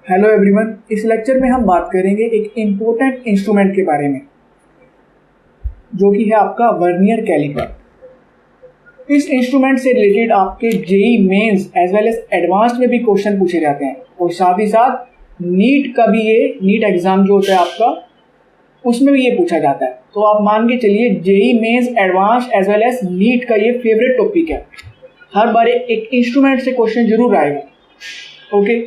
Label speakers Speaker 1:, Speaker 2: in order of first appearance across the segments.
Speaker 1: Hello everyone, इस lecture में हम बात करेंगे एक इम्पोर्टेंट इंस्ट्रूमेंट के बारे में जो कि है आपका वर्नियर कैलिपर। इस इंस्ट्रूमेंट से रिलेटेड आपके JEE Mains as well as advanced में भी क्वेश्चन पूछे जाते हैं और साथ ही साथ नीट का भी ये नीट एग्ज़ाम जो होता है आपका उसमें भी ये पूछा जाता है। तो आप मान के चलिए JEE Mains advance as well as NEET का ये फेवरेट टॉपिक है। हर बार एक इंस्ट्रूमेंट से क्वेश्चन जरूर आएगा। ओके,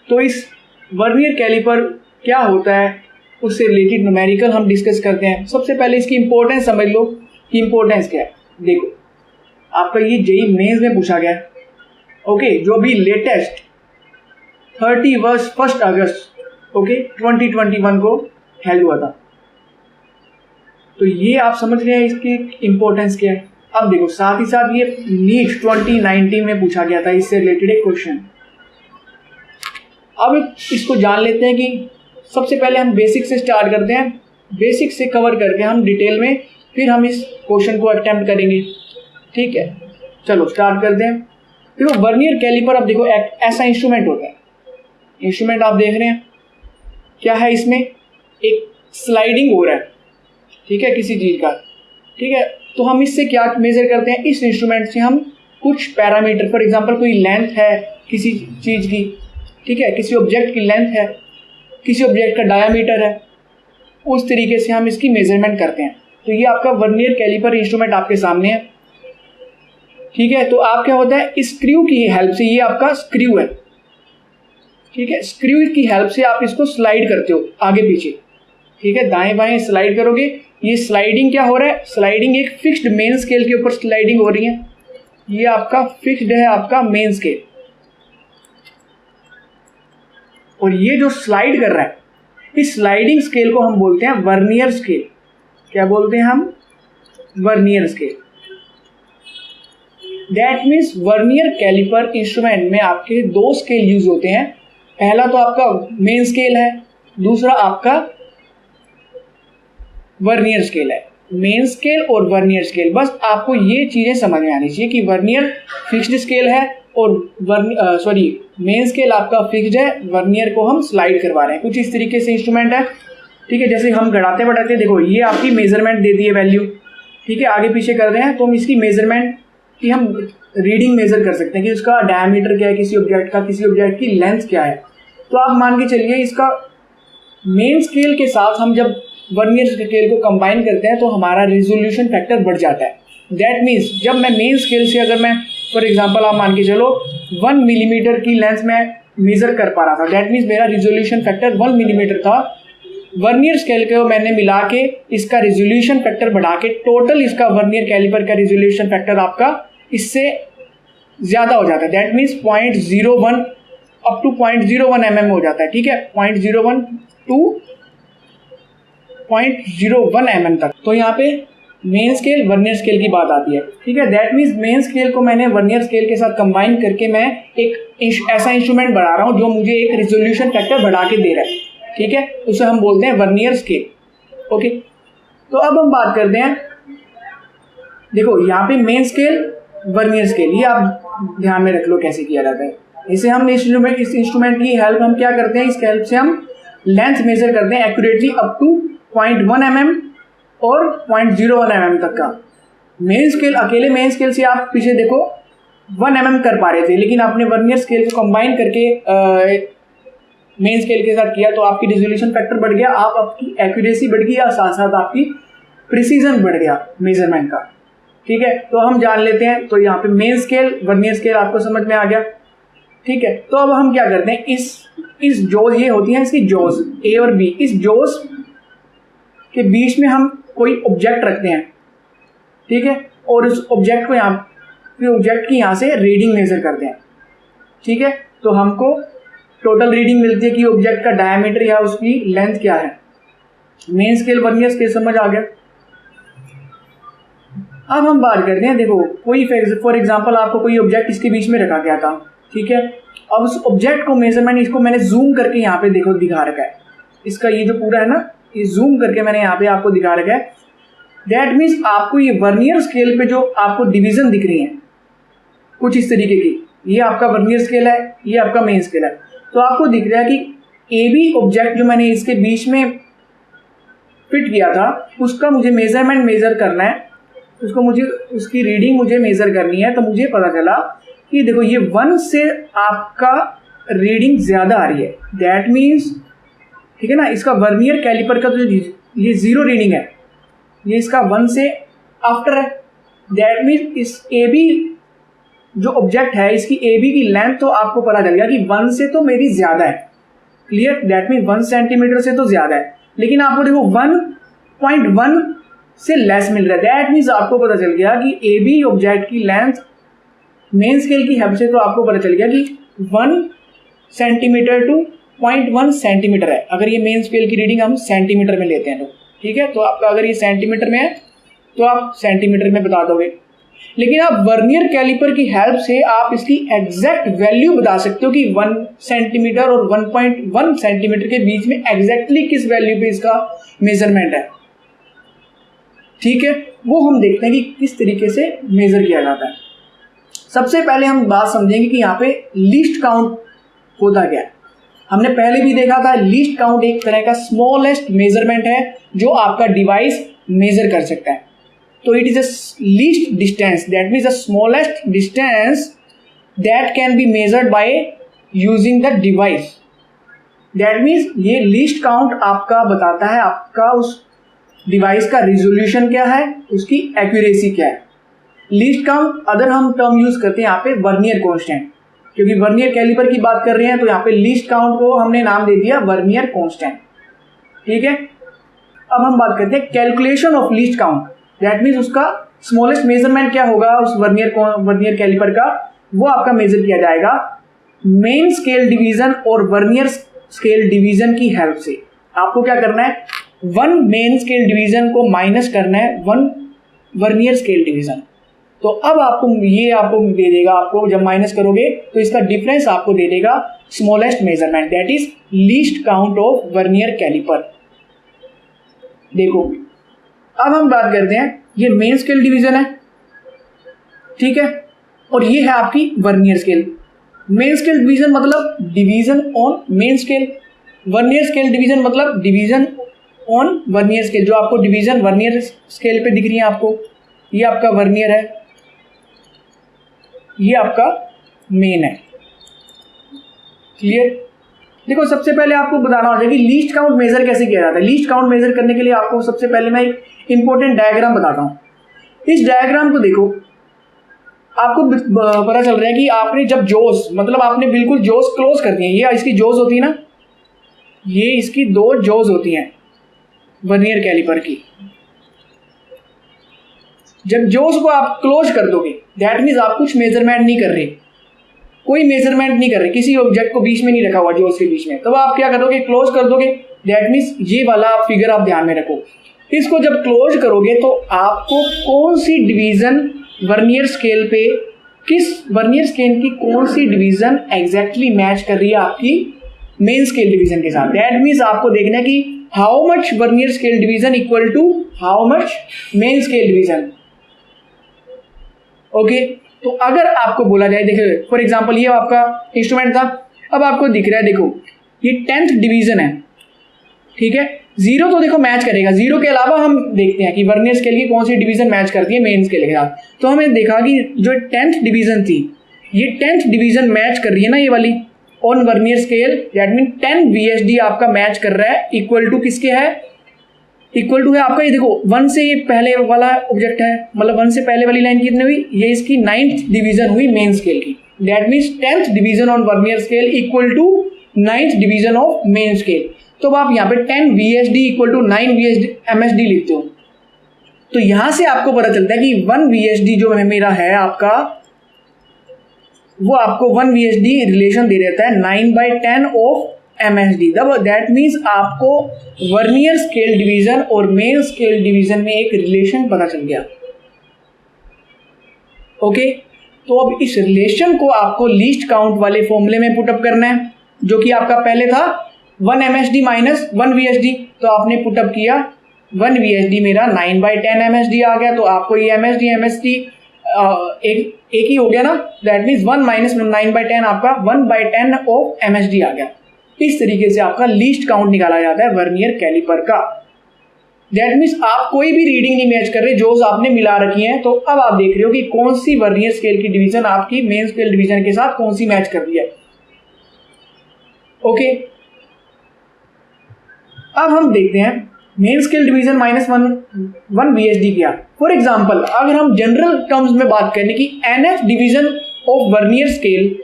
Speaker 1: तो इस वर्नियर कैलिपर क्या होता है उससे रिलेटेड न्यूमेरिकल हम डिस्कस करते हैं। सबसे पहले इसकी इंपॉर्टेंस समझ लो कि इंपॉर्टेंस क्या है। देखो, आपका ये जेई मेंस में पूछा गया है। ओके, जो अभी लेटेस्ट 31 अगस्त 2021 को हेल्ड हुआ था। तो ये आप समझ रहे हैं इसकी इंपॉर्टेंस क्या है। अब देखो, साथ ही साथ ये नीट 2019 में पूछा गया था इससे रिलेटेड एक क्वेश्चन। अब इसको जान लेते हैं कि सबसे पहले हम बेसिक से स्टार्ट करते हैं। बेसिक से कवर करके हम डिटेल में फिर हम इस क्वेश्चन को अटेम्प्ट करेंगे। ठीक है, चलो स्टार्ट करते हैं। देखो, वर्नियर कैलिपर, अब देखो एक ऐसा इंस्ट्रूमेंट होता है। इंस्ट्रूमेंट आप देख रहे हैं क्या है, इसमें एक स्लाइडिंग हो रहा है, ठीक है, किसी चीज़ का। ठीक है, तो हम इससे क्या मेजर करते हैं, इस इंस्ट्रूमेंट से हम कुछ पैरामीटर, फॉर एग्जांपल कोई लेंथ है किसी चीज़ की, ठीक है, किसी ऑब्जेक्ट की लेंथ है, किसी ऑब्जेक्ट का डायामीटर है, उस तरीके से हम इसकी मेजरमेंट करते हैं। तो ये आपका वर्नियर कैलिपर इंस्ट्रूमेंट आपके सामने है। ठीक है, तो आप क्या होता है, स्क्रू की हेल्प से, ये आपका स्क्रू है, ठीक है, स्क्रू की हेल्प से आप इसको स्लाइड करते हो आगे पीछे। ठीक है, दाएं बाएं स्लाइड करोगे। ये स्लाइडिंग क्या हो रहा है, स्लाइडिंग एक फिक्स्ड मेन स्केल के ऊपर स्लाइडिंग हो रही है। ये आपका फिक्स्ड है, आपका मेन स्केल। और ये जो स्लाइड कर रहा है, इस स्लाइडिंग स्केल को हम बोलते हैं वर्नियर स्केल। क्या बोलते हैं हम, vernier scale. That means vernier caliper instrument में आपके दो स्केल यूज होते हैं। पहला तो आपका मेन स्केल है, दूसरा आपका वर्नियर स्केल है। मेन स्केल और वर्नियर स्केल, बस आपको ये चीजें समझ में आनी चाहिए कि वर्नियर फिक्स्ड स्केल है और मेन स्केल आपका फिक्स्ड है, वर्नियर को हम स्लाइड करवा रहे हैं। कुछ इस तरीके से इंस्ट्रूमेंट है। ठीक है, जैसे हम घटाते बढ़ाते, देखो ये आपकी मेजरमेंट दे दी है वैल्यू। ठीक है, आगे पीछे कर रहे हैं तो हम इसकी मेजरमेंट की हम रीडिंग मेजर कर सकते हैं कि उसका डायमीटर क्या है किसी ऑब्जेक्ट का, किसी ऑब्जेक्ट की लेंथ क्या है। तो आप मान के चलिए इसका मेन स्केल के साथ हम जब वर्नियर स्केल को कंबाइन करते हैं तो हमारा रिजोल्यूशन फैक्टर बढ़ जाता है। दैट मीन्स जब मैं मेन स्केल से, अगर मैं फॉर एग्जांपल आप मान के चलो 1 मिलीमीटर की लेंथ में मेजर कर पा रहा था, दैट मीन्स मेरा रिजोल्यूशन फैक्टर 1 मिलीमीटर था। वर्नियर स्केल को मैंने मिला के इसका रिजोल्यूशन फैक्टर बढ़ा के टोटल इसका वर्नियर कैलिपर का रिजोल्यूशन फैक्टर आपका इससे ज़्यादा हो जाता है। That means 0.01 up to 0.01 mm हो जाता है। ठीक है, 0.01 टू 0.01 mm तक। तो यहाँ पे मेन स्केल वर्नियर स्केल की बात आती है। ठीक है, दैट मीन्स मेन स्केल को मैंने वर्नियर स्केल के साथ कंबाइन करके मैं एक ऐसा इंस्ट्रूमेंट बना रहा हूँ जो मुझे एक रिजोल्यूशन फैक्टर बढ़ा के दे रहा है। ठीक है, उसे हम बोलते हैं वर्नियर स्केल। ओके, तो अब हम बात करते हैं, देखो यहाँ पे मेन स्केल वर्नियर स्केल, ये आप ध्यान में रख लो कैसे किया जाता है। इसे हम इस इंस्ट्रूमेंट की हेल्प हम क्या करते हैं, इसकी हेल्प से हम लेंथ मेजर करते हैं एक्यूरेटली अप टू 0.1 mm और 0.01 mm तक का। मेन स्केल, अकेले मेन स्केल से आप पीछे देखो 1 mm कर पा रहे थे, लेकिन आपने वर्नियर स्केल को कंबाइन करके मेन स्केल के साथ किया तो आपकी रिजोल्यूशन फैक्टर बढ़ गया, आपकी एक्यूरेसी बढ़ गई और साथ साथ आपकी प्रिसीजन बढ़ गया मेजरमेंट का। ठीक है, तो हम जान लेते हैं। तो यहाँ पे मेन स्केल वर्नियर स्केल आपको समझ में आ गया। ठीक है, तो अब हम क्या करते हैं, इस जोज, ये होती हैं इसकी जोज ए और बी, इस जोज के बीच में हम कोई ऑब्जेक्ट रखते हैं। ठीक है, और उस ऑब्जेक्ट को ऑब्जेक्ट की यहाँ से रीडिंग मेजर करते हैं। ठीक है, तो हमको टोटल रीडिंग मिलती है कि ऑब्जेक्ट का डायमीटर या उसकी लेंथ क्या है। मेन स्केल वर्नियर स्केल समझ आ गया। अब हम बात करते हैं, देखो कोई फॉर एग्जांपल आपको कोई ऑब्जेक्ट इसके बीच में रखा गया था। ठीक है, अब उस ऑब्जेक्ट को मेजरमेंट, इसको मैंने जूम करके यहाँ पे देखो दिखा रखा है, इसका ये जो पूरा है ना, ये जूम करके मैंने यहाँ पे आपको दिखा रखा है। दैट मीन्स आपको ये वर्नियर स्केल पे जो आपको डिवीजन दिख रही है कुछ इस तरीके की, ये आपका वर्नियर स्केल है, ये आपका मेन स्केल है। तो आपको दिख रहा है कि ए बी ऑब्जेक्ट जो मैंने इसके बीच में फिट किया था उसका मुझे मेजरमेंट मेजर करना है, उसको मुझे उसकी रीडिंग मुझे मेजर करनी है। तो मुझे पता चला कि देखो ये 1 से आपका रीडिंग ज़्यादा आ रही है, दैट मीन्स ठीक है ना, इसका वर्नियर कैलिपर का तो ये 0 रीडिंग है, ये इसका 1 से आफ्टर है, दैट मीन्स इस ए बी जो ऑब्जेक्ट है इसकी ए बी की लेंथ तो आपको पता चल गया कि 1 से तो मेरी ज़्यादा है, क्लियर, दैट मीन 1 सेंटीमीटर से तो ज़्यादा है, लेकिन आपको देखो 1.1 से लेस मिल रहा है, दैट मीन्स आपको पता चल गया कि ए बी ऑब्जेक्ट की लेंथ मेन स्केल की हेल्प से तो आपको पता चल गया कि 1 सेंटीमीटर टू 0.1 सेंटीमीटर है। अगर ये मेन स्केल की रीडिंग हम सेंटीमीटर में लेते हैं तो ठीक है, तो आपका अगर ये सेंटीमीटर में है तो आप सेंटीमीटर में बता दोगे, लेकिन आप वर्नियर कैलिपर की हेल्प से आप इसकी एग्जैक्ट वैल्यू बता सकते हो कि 1 सेंटीमीटर और 1.1 सेंटीमीटर के बीच में एग्जैक्टली किस वैल्यू पे इसका मेजरमेंट है, ठीक है। वो हम देखते हैं कि किस तरीके से मेजर किया जाता है। सबसे पहले हम बात समझेंगे कि यहाँ पे लीस्ट काउंट होता क्या है। हमने पहले भी देखा था लीस्ट काउंट एक तरह का स्मॉलेस्ट मेजरमेंट है जो आपका डिवाइस मेजर कर सकता है। तो it is a least distance, that means the smallest distance that can be measured by using the device. That means ये लीस्ट काउंट आपका बताता है आपका उस डिवाइस का रिजोल्यूशन क्या है, उसकी एक्यूरेसी क्या है। लीस्ट काउंट अदर हम टर्म यूज करते हैं यहाँ पे वर्नियर कांस्टेंट, क्योंकि वर्नियर कैलिपर की बात कर रहे हैं तो यहाँ पे लीस्ट काउंट को हमने नाम दे दिया वर्नियर कांस्टेंट, ठीक है। अब हम बात करते हैं calculation of least count, that means उसका स्मॉलेस्ट मेजरमेंट क्या होगा उस वर्नियर कैलिपर का, वो आपका मेजर किया जाएगा मेन स्केल डिवीजन और वर्नियर स्केल डिवीजन की हेल्प से। आपको क्या करना है, 1 मेन स्केल डिवीजन को माइनस करना है 1 वर्नियर स्केल डिवीजन। तो अब आपको दे देगा, आपको जब माइनस करोगे तो इसका डिफरेंस आपको दे देगा smallest measurement, that is least count of vernier caliper. देखो अब हम बात करते हैं, ये मेन स्केल डिवीजन है, ठीक है, और ये है आपकी vernier scale. Main scale division मतलब division on main scale, vernier scale division मतलब डिवीजन ऑन वर्नियर स्केल। जो आपको डिवीजन वर्नियर स्केल पे दिख रही है आपको, ये आपका वर्नियर है, ये आपका मेन है, क्लियर। देखो सबसे पहले आपको बताना होगा कि लीस्ट काउंट मेजर कैसे किया जाता है। लीस्ट काउंट मेजर करने के लिए आपको सबसे पहले मैं एक इंपॉर्टेंट डायग्राम बताता हूँ। इस डायग्राम को देखो, आपको पता चल रहा है कि आपने जब जोस मतलब आपने बिल्कुल जोस क्लोज कर दिए, ये इसकी जोस होती है ना, ये इसकी 2 जोस होती हैं वर्नियर कैलिपर की। जब जोस को आप क्लोज कर दोगे दैट मीन्स आप कुछ मेजरमेंट नहीं कर रहे, कोई मेजरमेंट नहीं कर रहे, किसी ऑब्जेक्ट को बीच में नहीं रखा हुआ जोस के बीच में, तब आप क्या करोगे, क्लोज कर दोगे। दैट मीन्स ये वाला आप फिगर आप ध्यान में रखो, इसको जब क्लोज करोगे तो आपको कौन सी डिवीजन वर्नियर स्केल पे, किस वर्नियर स्केल की कौन सी डिवीजन एग्जैक्टली मैच कर रही है आपकी मेन स्केल डिवीजन के साथ। दैट मीन्स आपको देखना है कि how much vernier scale division equal to how much main scale division, okay. तो अगर आपको बोला जाए, देखिए फॉर एग्जांपल ये आपका इंस्ट्रूमेंट था, अब आपको दिख रहा है देखो ये 10th डिवीजन है, ठीक है। 0 तो देखो मैच करेगा, 0 के अलावा हम देखते हैं कि वर्नियर स्केल की कौन सी डिवीजन मैच करती है मेन स्केल के साथ। तो हमें देखा कि जो 10th डिवीजन थी, ये 10th डिवीजन मैच कर रही है ना ये वाली on vernier scale, that mean 10 VSD आपका मैच कर रहा है, इक्वल टू किसके है, इक्वल टू है आपका ये देखो 1 से ये पहले वाला ऑब्जेक्ट है, मतलब 1 से पहले वाली लाइन कितनी हुई, ये इसकी 9th डिवीजन हुई मेन स्केल की। That means 10th division on vernier scale equal to 9th division of main scale. तो आप यहाँ पे 10 VSD इक्वल टू 9 MSD लिखते हो, तो यहां से आपको पता चलता है कि 1 VSD जो मेरा है आपका, वो आपको 1 VSD रिलेशन दे देता है 9/10 ऑफ MSD। दैट मीन्स आपको वर्नियर स्केल डिवीजन और मेन स्केल डिवीजन में एक रिलेशन पता चल गया, ओके। तो अब इस रिलेशन को आपको लीस्ट काउंट वाले फॉर्मूले में पुटअप करना है, जो कि आपका पहले था 1 MSD माइनस 1 VSD। तो आपने पुटअप किया 1 VSD मेरा 9/10 MSD आ गया, तो आपको ये MSD एक ही हो गया ना, दैट मीन्स 1 माइनस 9/10 आपका 1/10 ऑफ MSD आ गया। इस तरीके से आपका लीस्ट काउंट निकाला जाता है वर्नियर कैलिपर का। दैट मीन्स आप कोई भी रीडिंग नहीं मैच कर रहे, जो आपने मिला रखी है। तो अब आप देख रहे हो कि कौन सी वर्नियर स्केल की डिवीजन आपकी मेन स्केल डिवीजन के साथ कौन सी मैच कर रही है। ओके, अब हम देखते हैं मेन स्केल डिवीजन -1 VSD क्या। फॉर एग्जांपल अगर हम जनरल टर्म्स में बात करें कि NH division of vernier scale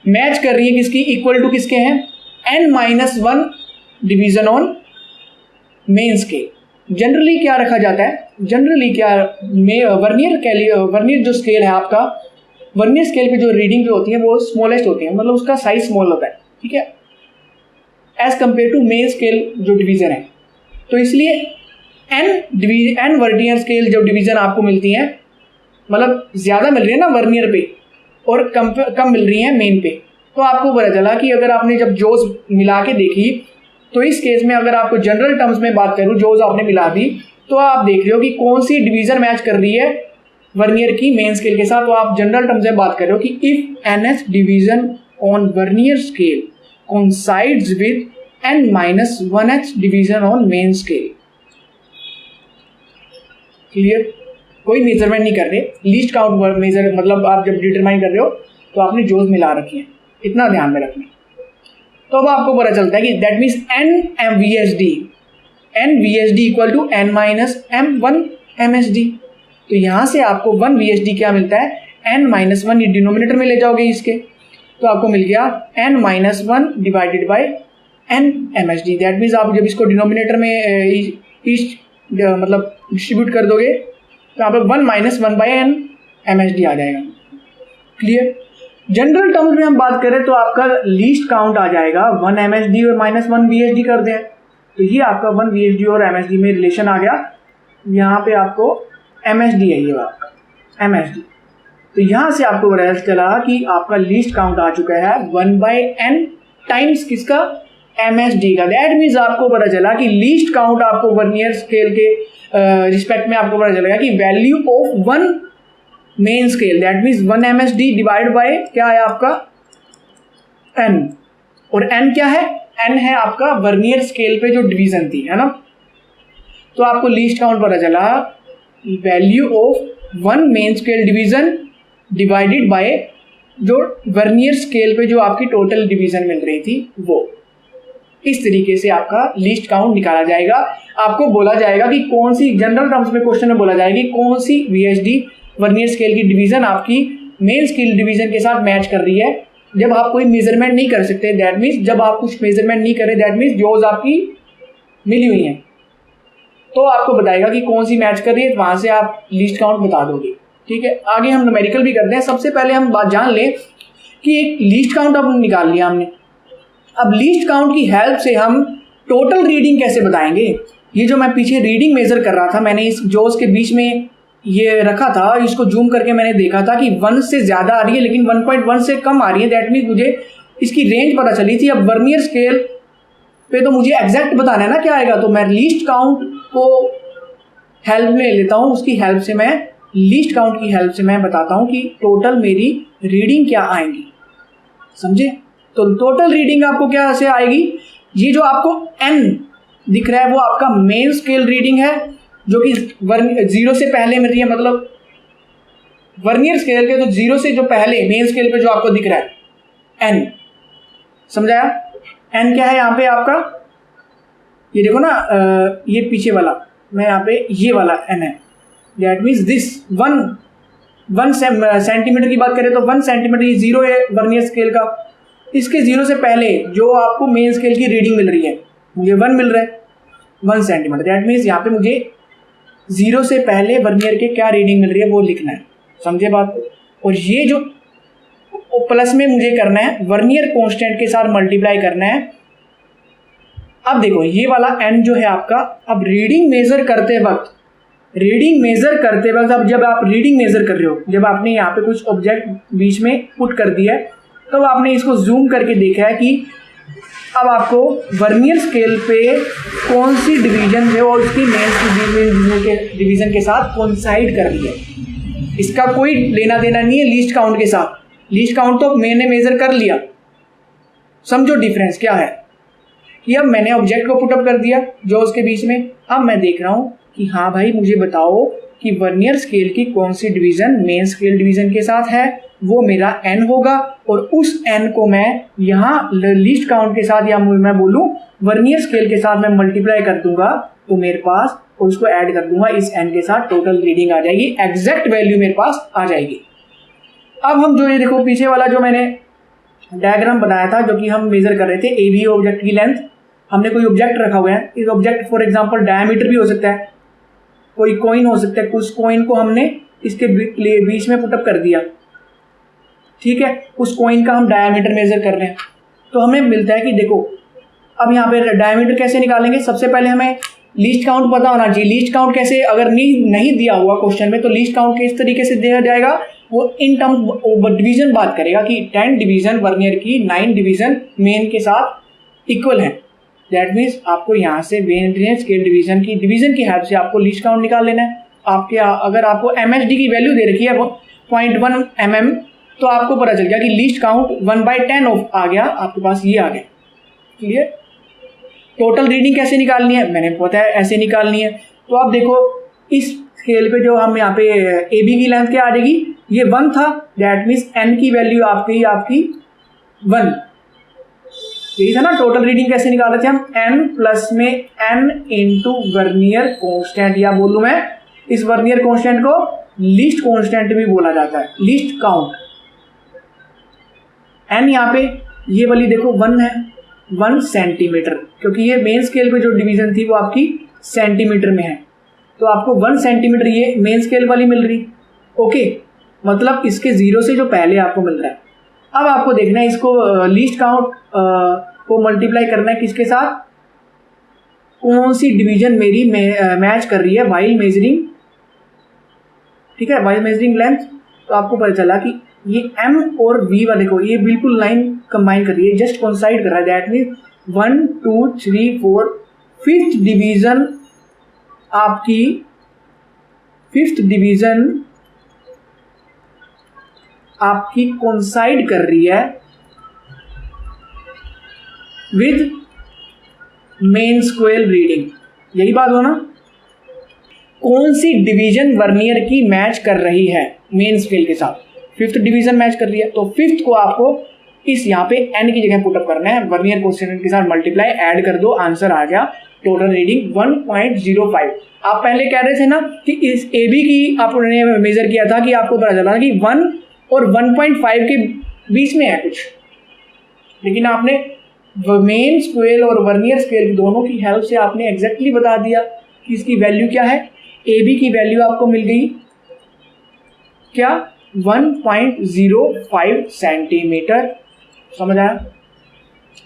Speaker 1: match कर रही है किसकी, इक्वल टू किसके हैं, N-1 division on main scale. Generally क्या रखा जाता है, जनरली क्या वर्नियर जो स्केल है आपका, वर्नियर स्केल पे जो रीडिंग जो होती है वो स्मॉलेस्ट होती है, मतलब उसका साइज स्मॉल होता है, ठीक है, as compare to main scale जो डिवीजन है। तो इसलिए एन वर्नियर स्केल जो डिवीजन आपको मिलती है, मतलब ज़्यादा मिल रही है ना वर्नियर पे और कम मिल रही है मेन पे। तो आपको पता चला कि अगर आपने जब जोज मिला के देखी, तो इस केस में अगर आपको जनरल टर्म्स में बात करूँ, जोज आपने मिला दी, तो आप देख रहे हो कि कौन सी डिवीजन मैच कर रही है वर्नियर की मेन स्केल के साथ। तो आप जनरल टर्म्स में बात कर रहे हो कि if NH division on vernier scale coincides with N-1H division on main scale. Clear, कोई मेजरमेंट नहीं कर रहे, लीस्ट काउंट मेजर, मतलब आप जब डिटरमाइन कर रहे हो तो आपने जोज मिला रखी है, इतना ध्यान में रखना। तो अब आपको पता चलता है कि that means NVSD equal to N-M1 MSD। तो यहाँ से आपको 1 VSD क्या मिलता है, N-1, ये डिनोमिनेटर में ले जाओगे इसके, तो आपको मिल गया N-1 divided by N MSD। That means आप जब इसको डिनोमिनेटर में मतलब डिस्ट्रीब्यूट कर दोगे तो यहाँ पर 1 - 1/N MSD आ जाएगा। क्लियर, जनरल टर्म्स में हम बात करें तो आपका लीस्ट काउंट आ जाएगा 1 MSD और -1 VSD कर दें, तो ये आपका 1 VSD और MSD में रिलेशन आ गया। यहाँ पे आपको MSD है, ये आपका MSD। तो यहाँ से आपको पता चला कि आपका लीस्ट काउंट आ चुका है 1/N टाइम्स किसका, MSD का। दैट मीन्स आपको पता चला कि लीस्ट काउंट आपको वर्नियर स्केल के रिस्पेक्ट में आपको पता चलेगा कि value of 1 main scale, that means 1 MSD divide by क्या है आपका N, और N क्या है, N है आपका वर्नियर स्केल पे जो डिवीजन थी, है ना। तो आपको लीस्ट काउंट पता चला value of 1 main scale division divided by जो वर्नियर स्केल पे जो आपकी टोटल डिवीजन मिल रही थी वो। इस तरीके से आपका लीस्ट काउंट निकाला जाएगा। आपको बोला जाएगा कि कौन सी, जनरल टर्म्स में क्वेश्चन में बोला जाएगा कि कौन सी VSD वर्नियर स्केल की डिवीजन आपकी मेन स्केल डिवीजन के साथ मैच कर रही है। जब आप कोई मेजरमेंट नहीं कर सकते, दैट मीन्स जब आप कुछ मेजरमेंट नहीं करें, दैट मीन्स जोज आपकी मिली हुई हैं, तो आपको बताएगा कि कौन सी मैच कर रही है, वहाँ से आप लीस्ट काउंट बता दोगे। ठीक है, आगे हम न्यूमेरिकल भी करते हैं। सबसे पहले हम बात जान लें कि एक लीस्ट काउंट अब निकाल लिया हमने, अब लीस्ट काउंट की हेल्प से हम टोटल रीडिंग कैसे बताएंगे। ये जो मैं पीछे रीडिंग मेजर कर रहा था, मैंने इस जोज के बीच में ये रखा था, इसको जूम करके मैंने देखा था कि 1 से ज़्यादा आ रही है लेकिन 1.1 से कम आ रही है। दैट मीन्स मुझे इसकी रेंज पता चली थी। अब वर्नियर स्केल पे तो मुझे एग्जैक्ट बताना है ना क्या आएगा, तो मैं लीस्ट काउंट को हेल्प में लेता हूँ, उसकी हेल्प से मैं लीस्ट काउंट की हेल्प से मैं बताता हूँ कि टोटल मेरी रीडिंग क्या आएंगी। समझे, तो टोटल रीडिंग आपको क्या से आएगी, ये जो आपको N दिख रहा है वो आपका मेन स्केल रीडिंग है जो कि 0 से पहले मिल रही है, मतलब वर्नियर स्केल के तो 0 से जो पहले मेन स्केल पे जो आपको दिख रहा है N, समझाया। N क्या है यहाँ पे आपका, ये देखो ना, ये पीछे वाला मैं यहाँ पे ये वाला N है। दैट मीन्स दिस 1 सेंटीमीटर की बात करें तो 1 सेंटीमीटर ये 0 है वर्नियर स्केल का। इसके 0 से पहले जो आपको मेन स्केल की रीडिंग मिल रही है, मुझे 1 मिल रहा है 1 सेंटीमीटर। दैट मीन्स यहाँ पे मुझे 0 से पहले वर्नियर के क्या रीडिंग मिल रही है वो लिखना है, समझे बात को। और ये जो प्लस में मुझे करना है वर्नियर कांस्टेंट के साथ मल्टीप्लाई करना है। अब देखो ये वाला N जो है आपका, अब रीडिंग मेजर करते वक्त अब जब आप रीडिंग मेजर कर रहे हो, जब आपने यहाँ पे कुछ ऑब्जेक्ट बीच में पुट कर दिया है, तब आपने इसको जूम करके देखा है कि अब आपको वर्नियर स्केल पे कौन सी डिवीजन है और उसकी मेन डिवीजन के साथ कोइंसाइड कर रही है। इसका कोई लेना देना नहीं है लीस्ट काउंट के साथ। लीस्ट काउंट तो मैंने मेजर कर लिया, समझो डिफरेंस क्या है कि अब मैंने ऑब्जेक्ट को पुटअप कर दिया जो उसके बीच में, अब मैं देख रहा हूँ कि हाँ भाई मुझे बताओ कि वर्नियर स्केल की कौन सी डिवीज़न मेन स्केल डिवीज़न के साथ है, वो मेरा n होगा और उस n को मैं यहाँ लीस्ट काउंट के साथ या मैं बोलूँ वर्नियर स्केल के साथ मैं मल्टीप्लाई कर दूंगा तो मेरे पास उसको ऐड कर दूंगा इस n के साथ, टोटल रीडिंग आ जाएगी, एग्जैक्ट वैल्यू मेरे पास आ जाएगी। अब हम जो ये देखो पीछे वाला जो मैंने डायग्राम बनाया था जो कि हम मेजर कर रहे थे ए बी ऑब्जेक्ट की लेंथ, हमने कोई ऑब्जेक्ट रखा हुआ है, इस ऑब्जेक्ट फॉर एग्जांपल डायमीटर भी हो सकता है, कोई कॉइन हो सकता है, कुछ कॉइन को हमने इसके बीच में पुटअप कर दिया, ठीक है, उस कॉइन का हम डायमीटर मेजर कर रहे हैं तो हमें मिलता है कि देखो अब यहाँ पे डायमीटर कैसे निकालेंगे, सबसे पहले हमें लीस्ट काउंट पता होना चाहिए। लीस्ट काउंट कैसे, अगर नहीं दिया हुआ क्वेश्चन में तो लीस्ट काउंट किस तरीके से दिया जाएगा, वो इन टर्म डिवीजन बात करेगा कि 10 डिवीजन वर्नियर की 9 डिवीजन मेन के साथ इक्वल है। दैट मीन्स आपको यहाँ से वर्नियर स्केल डिवीजन की हेल्प से आपको लीस्ट काउंट निकाल लेना है। आपके अगर आपको MSD की वैल्यू दे रखी है 0.1 mm तो आपको पता चल गया कि लीस्ट काउंट 1/10 ऑफ आ गया, आपके पास ये आ गया। क्लियर। टोटल रीडिंग कैसे निकालनी है, मैंने पता है ऐसे निकालनी है। तो आप देखो इस स्केल पे जो हम यहाँ पे AB की लेंथ क्या आ जाएगी, ये 1 था, दैट मीन्स n की वैल्यू आपकी 1, यही था ना। टोटल रीडिंग कैसे निकाल रहे थे हम, n प्लस में n इंटू वर्नियर कॉन्स्टेंट, या बोलूँ मैं इस वर्नियर कॉन्स्टेंट को लीस्ट कॉन्स्टेंट भी बोला जाता है, लीस्ट काउंट। n यहाँ पे ये वाली देखो 1 है, 1 सेंटीमीटर, क्योंकि ये मेन स्केल पे जो डिवीजन थी वो आपकी सेंटीमीटर में है, तो आपको 1 सेंटीमीटर ये मेन स्केल वाली मिल रही। ओके, मतलब इसके 0 से जो पहले आपको मिल रहा है। अब आपको देखना है इसको लीस्ट काउंट को मल्टीप्लाई करना है किसके साथ, कौन सी डिवीजन मेरी मैच कर रही है वाइल मेजरिंग, ठीक है, वाइल मेजरिंग लेंथ। तो आपको पता चला कि ये M और V वाले को ये बिल्कुल लाइन कंबाइन कर रही है, जस्ट कोइंसाइड कर रहा है। दैट मीन 1 2 3 4 5th डिवीजन आपकी 5th डिवीजन आपकी कोइंसाइड कर रही है विद मेन स्केल रीडिंग। यही बात हो ना, कौन सी डिवीजन वर्नियर की मैच कर रही है मेन स्केल के साथ, 5th डिवीजन मैच कर रही है। तो 5th को आपको इस यहाँ पे n की जगह पुटअप करना है, वर्नियर कोएफिशिएंट के साथ मल्टीप्लाई ऐड कर दो, आंसर आ गया टोटल रीडिंग 1.05। आप पहले कह रहे थे ना कि इस AB की आपने मेजर किया था कि आपको पता चला कि 1 और 1.5 के बीच में है कुछ, लेकिन आपने मेन स्केल और वर्नियर स्केल दोनों की हेल्प से आपने एग्जैक्टली बता दिया कि इसकी वैल्यू क्या है। AB की वैल्यू आपको मिल गई क्या, 1.05 सेंटीमीटर। समझ आया।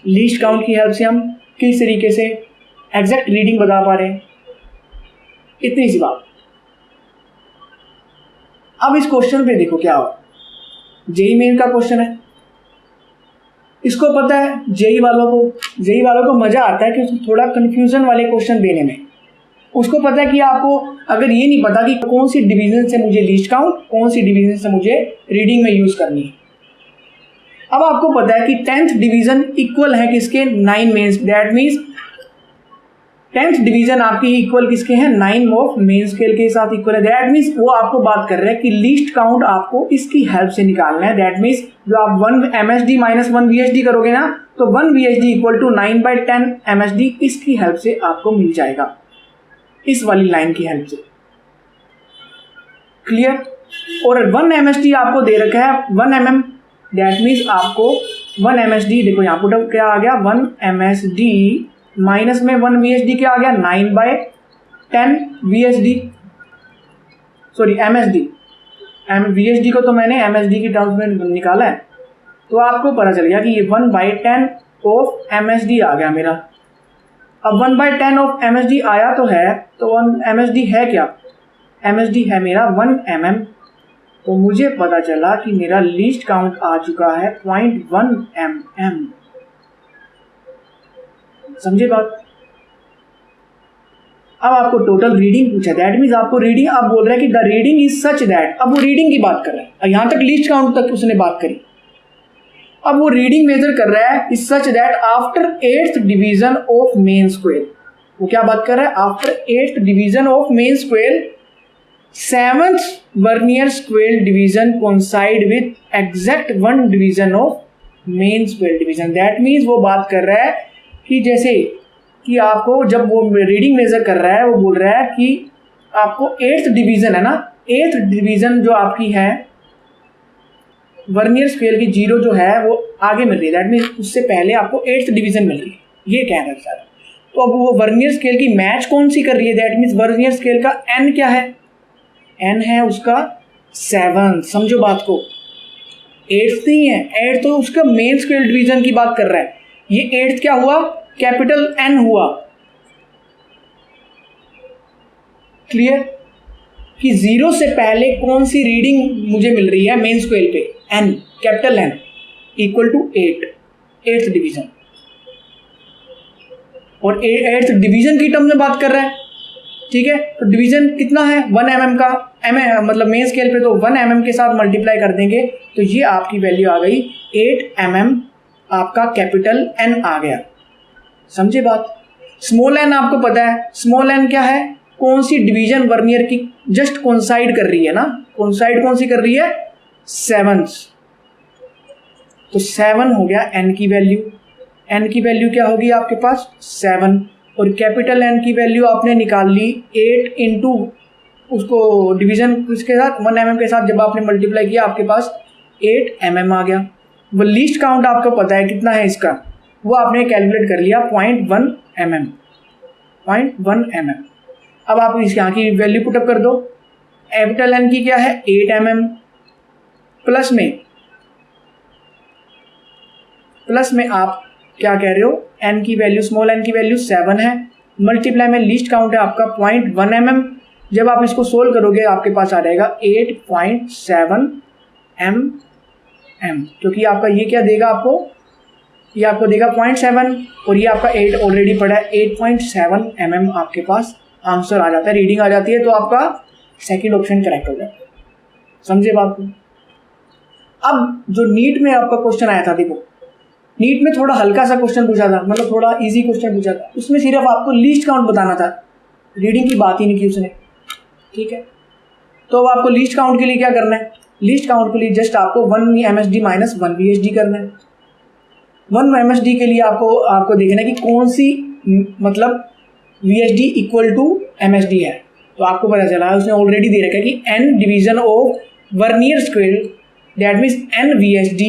Speaker 1: लीस्ट काउंट की हेल्प से हम किस तरीके से एग्जैक्ट रीडिंग बता पा रहे हैं, इतनी सी बात। अब इस क्वेश्चन पे देखो क्या हुआ, जेई मेन का क्वेश्चन है। इसको पता है जेई वालों को मजा आता है कि उसको थोड़ा कंफ्यूजन वाले क्वेश्चन देने में। उसको पता है कि आपको अगर ये नहीं पता कि कौन सी डिवीजन से मुझे लीस्ट काउंट, कौन सी डिवीजन से मुझे रीडिंग में यूज करनी है। अब आपको पता है कि 10th डिवीजन इक्वल है किसके, 9 mains. That means 10th division आपकी इक्वल किसके हैं, 9 ऑफ मेन स्केल के साथ इक्वल है। दैट मीन्स वो आपको बात कर रहे हैं कि लीस्ट काउंट आपको इसकी हेल्प से निकालना है। दैट मीन्स जो आप 1 MSD माइनस 1 VSD करोगे ना, तो 1 VSD इक्वल टू 9/10 MSD इसकी हेल्प से आपको मिल जाएगा, इस वाली लाइन की हेल्प से। क्लियर। और 1 MSD आपको दे रखा है 1 mm, दैट मीन्स आपको 1 MSD देखो यहाँ पुट क्या आ गया, 1 MSD माइनस में 1 VSD क्या आ गया, 9/10 VSD, सॉरी MSD। VSD को तो मैंने MSD की टर्म्स में निकाला है, तो आपको पता चल गया कि ये 1/10 ऑफ MSD आ गया मेरा। अब 1/10 ऑफ MSD आया तो है, तो 1 MSD है क्या, MSD है मेरा 1 mm। तो मुझे पता चला कि मेरा लीस्ट काउंट आ चुका है 0.1 mm। समझे बात। अब आपको टोटल रीडिंग पूछा, दैट मीन्स आपको रीडिंग, अब बोल रहा है कि the reading is such that, अब वो रीडिंग की बात कर रहा है। यहां तक लीस्ट काउंट तक उसने बात करी, अब वो रीडिंग मेजर कर रहा है is such that after 8th division of main scale, वो क्या बात कर रहा है, after 8th division of main scale 7th vernier scale division coincide with exact 1 division of main scale division. That means वो बात कर रहा है कि जैसे कि आपको जब वो रीडिंग मेजर कर रहा है वो बोल रहा है कि आपको 8th डिवीजन है ना, 8th डिवीजन जो आपकी है वर्नियर स्केल की 0 जो है वो आगे मिल रही है, दैट मीन्स उससे पहले आपको 8th डिवीजन मिल रही है, ये कह रहा है सर। तो अब वो वर्नियर स्केल की मैच कौन सी कर रही है, दैट मीन्स वर्नियर स्केल का n क्या है, n है उसका 7, समझो बात को, 8th नहीं है, 8th तो उसका मेन स्केल डिवीजन की बात कर रहा है, ये 8th क्या हुआ, कैपिटल N हुआ। क्लियर कि 0 से पहले कौन सी रीडिंग मुझे मिल रही है मेन स्केल पे, n capital N equal to 8th division, और 8th डिवीजन की टर्म में बात कर रहा है, ठीक है। तो डिवीजन कितना है 1 mm का, मतलब मेन स्केल पे तो 1 mm के साथ मल्टीप्लाई कर देंगे तो ये आपकी वैल्यू आ गई 8 mm, आपका कैपिटल N आ गया, समझे बात। स्मॉल n आपको पता है, स्मॉल n क्या है, कौन सी डिवीजन वर्नियर की जस्ट कोइंसाइड कर रही है ना, कोइंसाइड कौन सी कर रही है 7th, तो 7 हो गया n की वैल्यू, n की वैल्यू क्या होगी आपके पास 7, और कैपिटल N की वैल्यू आपने निकाल ली 8 इंटू उसको डिवीजन किसके साथ 1 mm के साथ, जब आपने मल्टीप्लाई किया आपके पास 8 mm आ गया। वो लीस्ट काउंट आपको पता है कितना है इसका, वो आपने कैलकुलेट कर लिया 0.1 mm। अब आप इस यहाँ की वैल्यू पुटअप कर दो, कैपिटल N की क्या है 8 mm, प्लस में आप क्या कह रहे हो n की वैल्यू, स्मॉल n की वैल्यू 7 है, मल्टीप्लाई में लीस्ट काउंट है आपका 0.1 mm। जब आप इसको सोल्व करोगे आपके पास आ जाएगा 8.7 mm, क्योंकि आपका ये क्या देगा आपको, ये आपको देगा 0.7 और ये आपका 8 ऑलरेडी पड़ा है, 8.7 mm आपके पास आंसर आ जाता है, रीडिंग आ जाती है, तो आपका सेकंड ऑप्शन करेक्ट हो जाता है, समझे बात को। अब जो नीट में आपका क्वेश्चन आया था, देखो नीट में थोड़ा हल्का सा क्वेश्चन पूछा था, मतलब थोड़ा इजी क्वेश्चन पूछा था, उसमें सिर्फ आपको लीस्ट काउंट बताना था, रीडिंग की बात ही नहीं की उसने, ठीक है। तो अब आपको लीस्ट काउंट के लिए क्या करना है, लीस्ट काउंट के लिए जस्ट आपको 1 MSD माइनस 1 VSD करना है। 1 MSD के लिए आपको देखना है कि कौन सी मतलब VSD इक्वल टू MSD है, तो आपको पता चला है उसने ऑलरेडी दे रखा है कि n division of vernier scale, that means n VSD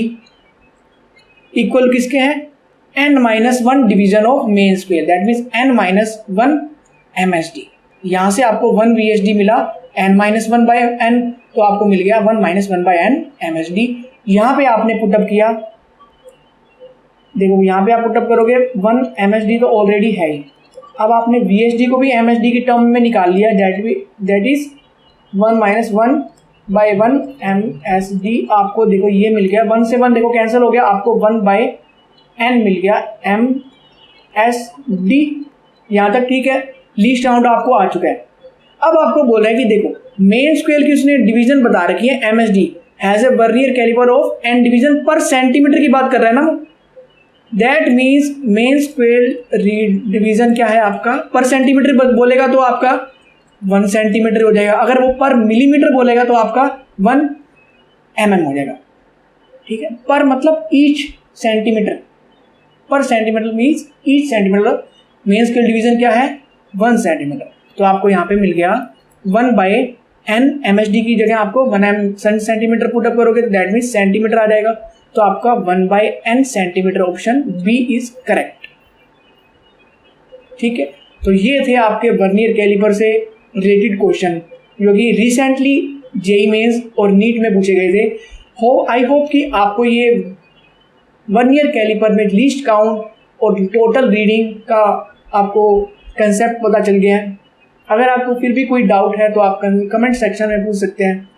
Speaker 1: equal किसके हैं n-1 division of main scale, that means n-1 MSD। यहाँ से आपको 1 VSD मिला n-1 बाय n, तो आपको मिल गया 1-1 बाय n MSD। यहाँ पे आपने पुटअप किया, देखो यहाँ पे आप पुटअप करोगे 1 MSD तो ऑलरेडी है ही, अब आपने VSD को भी MSD की टर्म में निकाल लिया, दैट इज 1-1 बाय 1 MSD। आपको देखो ये मिल गया, 1 से 1 देखो कैंसिल हो गया, आपको 1 बाय n मिल गया MSD, यहाँ तक ठीक है, लीस्ट काउंट आपको आ चुका है। अब आपको बोल रहा है कि देखो मेन स्केल की उसने डिवीजन बता रखी है MSD has a vernier caliper of n division पर सेंटीमीटर की बात कर रहा है ना, that means main scale division क्या है आपका पर सेंटीमीटर बोलेगा तो आपका 1 सेंटीमीटर हो जाएगा, अगर वो पर मिलीमीटर बोलेगा तो आपका 1 mm हो जाएगा, ठीक है। पर मतलब ईच सेंटीमीटर, पर centimetre means each centimetre, main scale division क्या है 1 सेंटीमीटर, तो आपको यहाँ पे मिल गया 1 बाय n MSD की जगह आपको 1 सेंटीमीटर पुटअप करोगे तो दैट मीन्स सेंटीमीटर आ जाएगा, तो आपका 1 by n centimetre option B is correct, ठीक है। तो ये थे आपके वर्नियर कैलिपर से रिलेटेड क्वेश्चन जो कि रिसेंटली जेईई मेंस और नीट में पूछे गए थे। आई होप कि आपको ये वर्नियर कैलिपर में लीस्ट काउंट और टोटल रीडिंग का आपको कंसेप्ट पता चल गया है। अगर आपको फिर भी कोई डाउट है तो आप कमेंट सेक्शन में पूछ सकते हैं।